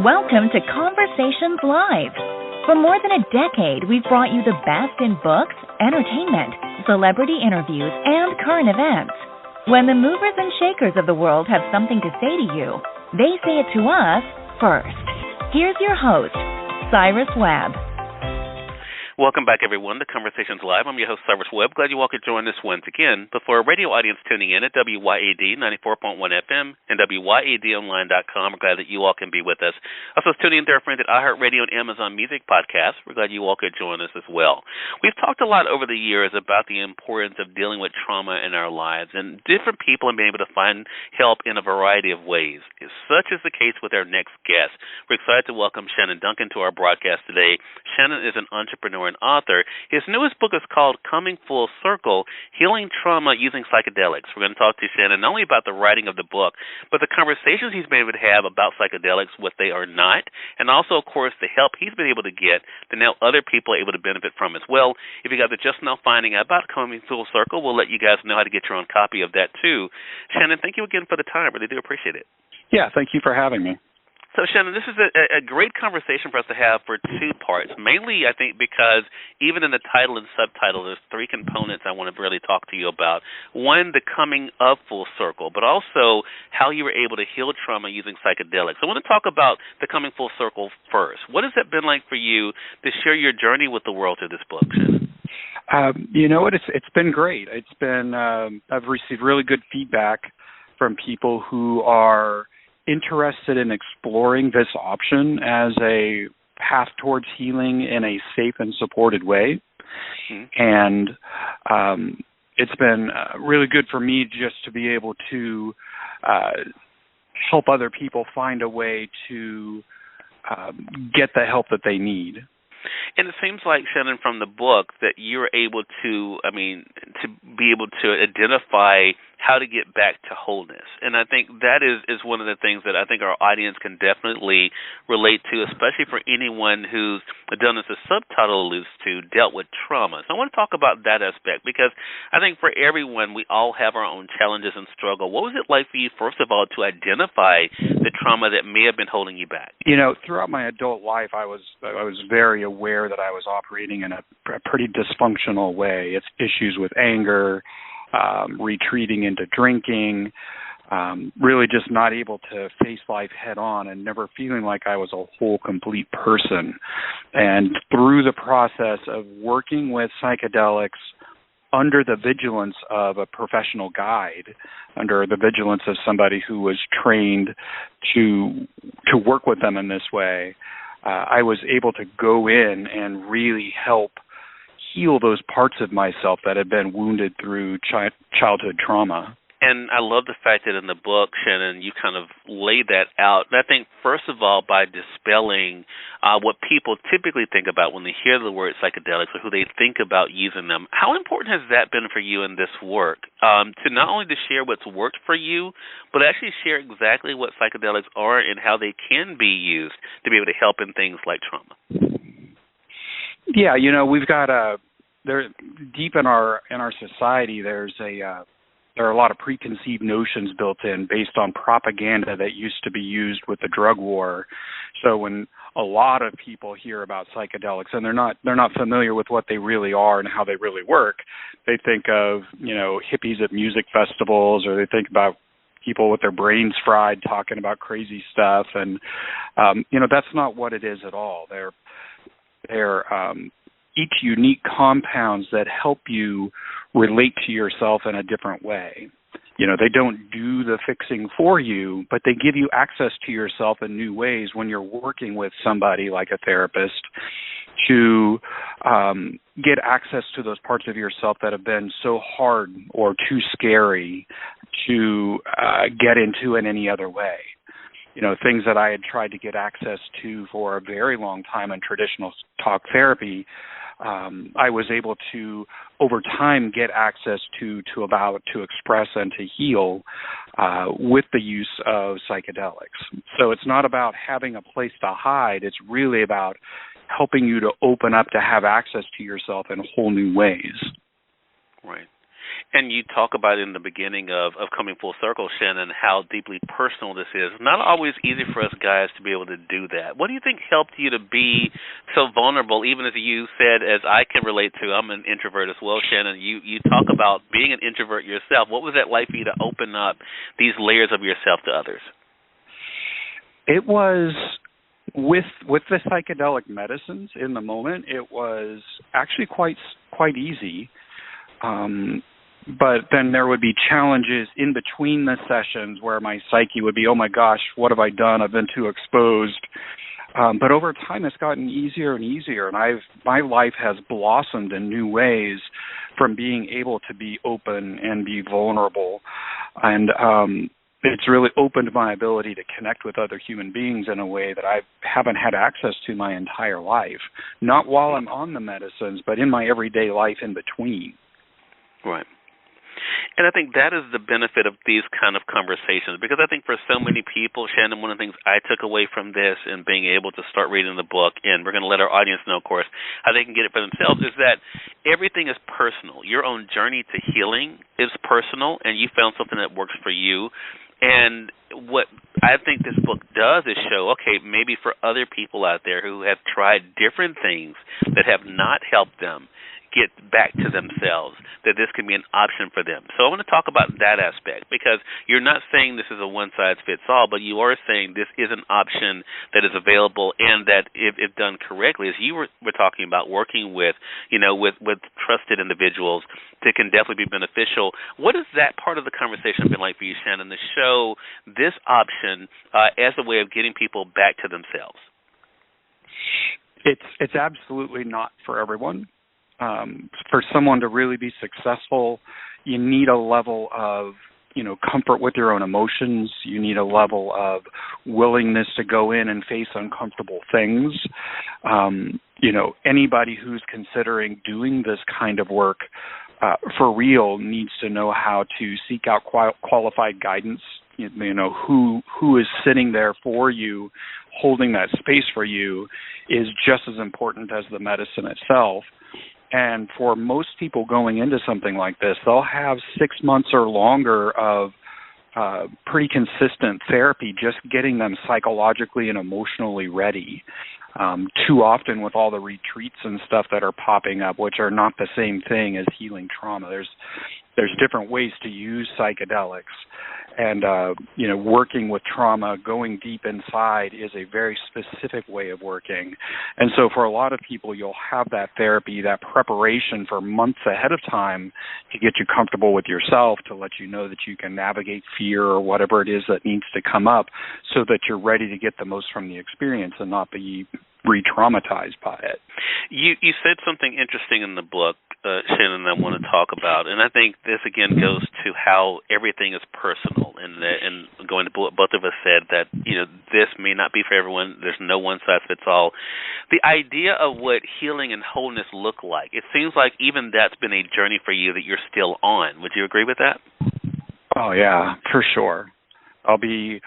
Welcome to Conversations Live. For more than a decade, we've brought you the best in books, entertainment, celebrity interviews, and current events. When the movers and shakers of the world have something to say to you, they say it to us first. Here's your host, Cyrus Webb. Welcome back, everyone, to Conversations Live. I'm your host, Cyrus Webb. Glad you all could join us once again. But for a radio audience tuning in at WYAD 94.1 FM and WYADonline.com, we're glad that you all can be with us. Also, tuning in to our friends at iHeartRadio and Amazon Music Podcasts. We're glad you all could join us as well. We've talked a lot over the years about the importance of dealing with trauma in our lives, and different people have been able to find help in a variety of ways. Such is the case with our next guest. We're excited to welcome Shannon Duncan to our broadcast today. Shannon is an entrepreneur and author. His newest book is called Coming Full Circle, Healing Trauma Using Psychedelics. We're going to talk to Shannon not only about the writing of the book, but the conversations he's been able to have about psychedelics, what they are not, and also, of course, the help he's been able to get that now other people are able to benefit from as well. If you guys are just now finding out about Coming Full Circle, we'll let you guys know how to get your own copy of that too. Shannon, thank you again for the time. Really do appreciate it. Yeah, thank you for having me. So, Shannon, this is a great conversation for us to have for two parts, mainly, I think, because even in the title and subtitle, there's three components I want to really talk to you about. One, the coming of full circle, but also how you were able to heal trauma using psychedelics. I want to talk about the coming full circle first. What has it been like for you to share your journey with the world through this book, Shannon? You know what? It's been great. It's been I've received really good feedback from people who are interested in exploring this option as a path towards healing in a safe and supported way. Mm-hmm. And it's been really good for me just to be able to help other people find a way to get the help that they need. And it seems like, Shannon, from the book that you're able to, to be able to identify how to get back to wholeness. And I think that is one of the things that I think our audience can definitely relate to, especially for anyone who's done, as the subtitle alludes to, dealt with trauma. So I want to talk about that aspect because I think for everyone, we all have our own challenges and struggle. What was it like for you, first of all, to identify the trauma that may have been holding you back? You know, throughout my adult life, I was very aware that I was operating in a pretty dysfunctional way. It's issues with anger, retreating into drinking, really just not able to face life head on and never feeling like I was a whole, complete person. And through the process of working with psychedelics under the vigilance of a professional guide, under the vigilance of somebody who was trained to work with them in this way, I was able to go in and really help heal those parts of myself that had been wounded through childhood trauma. And I love the fact that in the book, Shannon, you kind of lay that out. And I think, first of all, by dispelling what people typically think about when they hear the word psychedelics or who they think about using them, how important has that been for you in this work? To not only to share what's worked for you, but actually share exactly what psychedelics are and how they can be used to be able to help in things like trauma. Yeah, you know, we've got there deep in our society. There are a lot of preconceived notions built in based on propaganda that used to be used with the drug war. So when a lot of people hear about psychedelics and they're not familiar with what they really are and how they really work, they think of, you know, hippies at music festivals, or they think about people with their brains fried talking about crazy stuff. And you know, that's not what it is at all. They're each unique compounds that help you relate to yourself in a different way. You know, they don't do the fixing for you, but they give you access to yourself in new ways when you're working with somebody like a therapist to get access to those parts of yourself that have been so hard or too scary to get into in any other way. You know, things that I had tried to get access to for a very long time in traditional talk therapy, I was able to, over time, get access to allow it to express and to heal with the use of psychedelics. So it's not about having a place to hide. It's really about helping you to open up to have access to yourself in whole new ways. Right. And you talk about in the beginning of Coming Full Circle, Shannon, how deeply personal this is. Not always easy for us guys to be able to do that. What do you think helped you to be so vulnerable, even as you said, as I can relate to, I'm an introvert as well, Shannon, you talk about being an introvert yourself. What was that like for you to open up these layers of yourself to others? It was, with the psychedelic medicines in the moment, it was actually quite easy. But then there would be challenges in between the sessions where my psyche would be, oh my gosh, what have I done? I've been too exposed. But over time, it's gotten easier and easier, and my life has blossomed in new ways from being able to be open and be vulnerable. And it's really opened my ability to connect with other human beings in a way that I haven't had access to my entire life, not while I'm on the medicines, but in my everyday life in between. Right. And I think that is the benefit of these kind of conversations, because I think for so many people, Shannon, one of the things I took away from this and being able to start reading the book, and we're going to let our audience know, of course, how they can get it for themselves, is that everything is personal. Your own journey to healing is personal, and you found something that works for you. And what I think this book does is show, okay, maybe for other people out there who have tried different things that have not helped them get back to themselves, that this can be an option for them. So I want to talk about that aspect, because you're not saying this is a one-size-fits-all, but you are saying this is an option that is available, and that if done correctly, as you were talking about, working with, with trusted individuals, that can definitely be beneficial. What has that part of the conversation been like for you, Shannon, to show this option as a way of getting people back to themselves? It's absolutely not for everyone. For someone to really be successful, you need a level of, comfort with your own emotions. You need a level of willingness to go in and face uncomfortable things. Anybody who's considering doing this kind of work for real needs to know how to seek out qualified guidance. Who is sitting there for you, holding that space for you, is just as important as the medicine itself. And for most people going into something like this, they'll have 6 months or longer of pretty consistent therapy, just getting them psychologically and emotionally ready. Too often with all the retreats and stuff that are popping up, which are not the same thing as healing trauma. There's different ways to use psychedelics. And, working with trauma, going deep inside is a very specific way of working. And so for a lot of people, you'll have that therapy, that preparation for months ahead of time to get you comfortable with yourself, to let you know that you can navigate fear or whatever it is that needs to come up, so that you're ready to get the most from the experience and not be re-traumatized by it. You said something interesting in the book, Shannon, I want to talk about, and I think this again goes to how everything is personal, and going to what both of us said, that this may not be for everyone. There's no one size fits all. The idea of what healing and wholeness look like, it seems like even that's been a journey for you that you're still on. Would you agree with that? Oh yeah, for sure. I'll be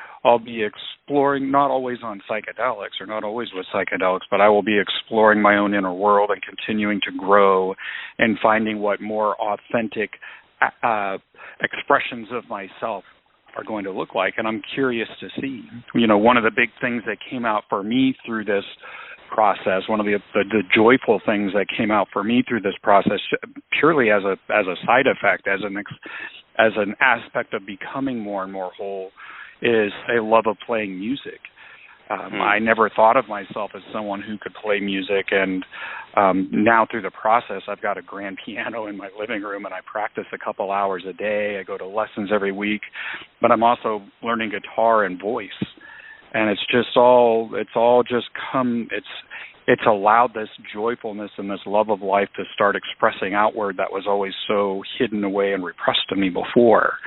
exploring, not always on psychedelics or not always with psychedelics, but I will be exploring my own inner world and continuing to grow and finding what more authentic expressions of myself are going to look like. And I'm curious to see. One of the big things that came out for me through this process, one of the joyful things that came out for me through this process, purely as a side effect, as an aspect of becoming more and more whole, is a love of playing music. I never thought of myself as someone who could play music, and now through the process, I've got a grand piano in my living room, and I practice a couple hours a day. I go to lessons every week, but I'm also learning guitar and voice, and it's allowed this joyfulness and this love of life to start expressing outward that was always so hidden away and repressed to me before.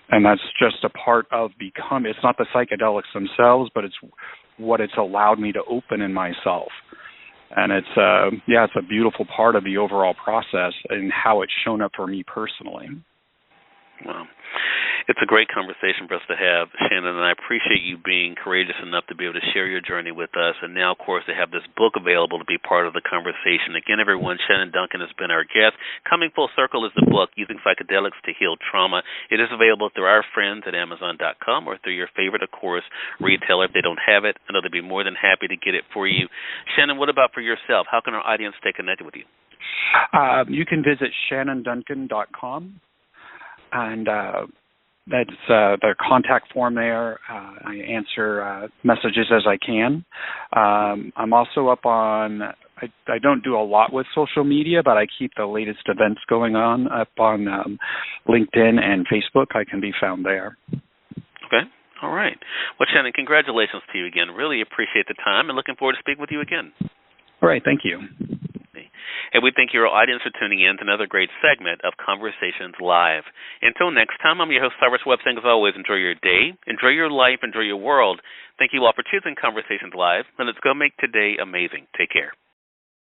And that's just a part of it's not the psychedelics themselves, but it's what it's allowed me to open in myself. And it's a beautiful part of the overall process and how it's shown up for me personally. Wow. It's a great conversation for us to have, Shannon, and I appreciate you being courageous enough to be able to share your journey with us, and now, of course, to have this book available to be part of the conversation. Again, everyone, Shannon Duncan has been our guest. Coming Full Circle is the book, Using Psychedelics to Heal Trauma. It is available through our friends at Amazon.com or through your favorite, of course, retailer. If they don't have it, I know they'd be more than happy to get it for you. Shannon, what about for yourself? How can our audience stay connected with you? You can visit shannonduncan.com, and that's the contact form there. I answer messages as I can. I'm also up on, I don't do a lot with social media, but I keep the latest events going on up on LinkedIn and Facebook. I can be found there. Okay. All right. Well, Shannon, congratulations to you again. Really appreciate the time and looking forward to speaking with you again. All right. Thank you. And we thank your audience for tuning in to another great segment of Conversations Live. Until next time, I'm your host, Cyrus Webb, saying as always, enjoy your day, enjoy your life, enjoy your world. Thank you all for choosing Conversations Live, and let's go make today amazing. Take care.